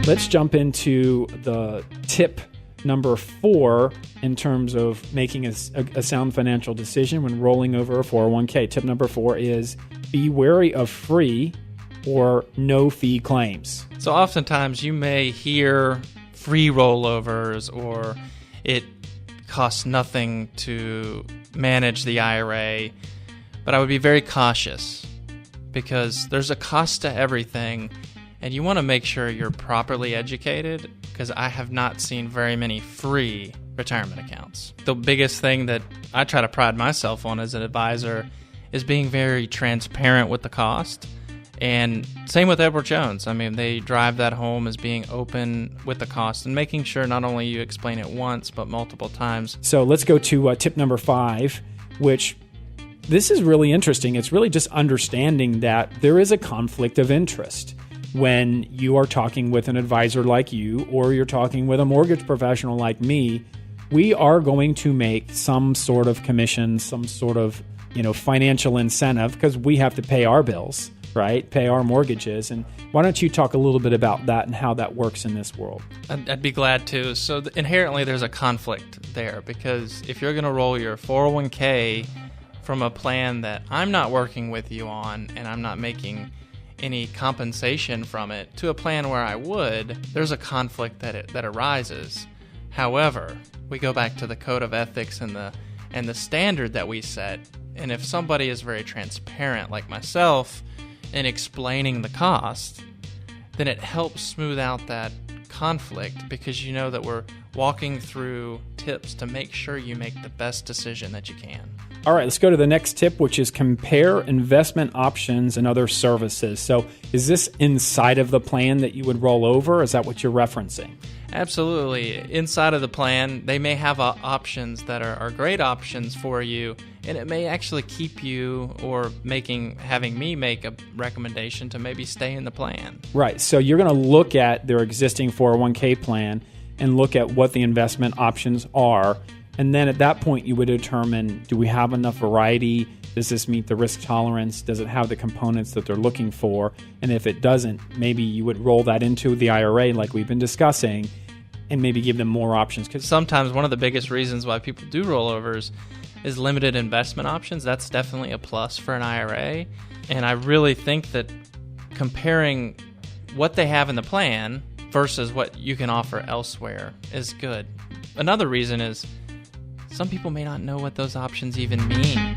Let's jump into the tip number 4 in terms of making a sound financial decision when rolling over a 401k. Tip number 4 is be wary of free or no fee claims. So oftentimes you may hear free rollovers or it costs nothing to manage the IRA, but I would be very cautious because there's a cost to everything and you want to make sure you're properly educated because I have not seen very many free retirement accounts. The biggest thing that I try to pride myself on as an advisor is being very transparent with the cost. And same with Edward Jones. I mean, they drive that home as being open with the cost and making sure not only you explain it once, but multiple times. So let's go to tip number 5, which this is really interesting. It's really just understanding that there is a conflict of interest when you are talking with an advisor like you or you're talking with a mortgage professional like me. We are going to make some sort of commission, some sort of financial incentive because we have to pay our bills, right? Pay our mortgages. And why don't you talk a little bit about that and how that works in this world? I'd be glad to. So inherently there's a conflict there because if you're going to roll your 401k from a plan that I'm not working with you on and I'm not making any compensation from it to a plan where I would, there's a conflict that arises. However, we go back to the code of ethics and the standard that we set. And if somebody is very transparent like myself in explaining the cost, then it helps smooth out that conflict because you know that we're walking through tips to make sure you make the best decision that you can. All right, let's go to the next tip, which is compare investment options and other services. So is this inside of the plan that you would roll over? Is that what you're referencing? Absolutely. Inside of the plan, they may have options that are great options for you, and it may actually keep you or having me make a recommendation to maybe stay in the plan. Right. So you're going to look at their existing 401k plan and look at what the investment options are. And then at that point, you would determine, do we have enough variety? Does this meet the risk tolerance? Does it have the components that they're looking for? And if it doesn't, maybe you would roll that into the IRA like we've been discussing and maybe give them more options. Because sometimes one of the biggest reasons why people do rollovers is limited investment options. That's definitely a plus for an IRA. And I really think that comparing what they have in the plan versus what you can offer elsewhere is good. Another reason is some people may not know what those options even mean.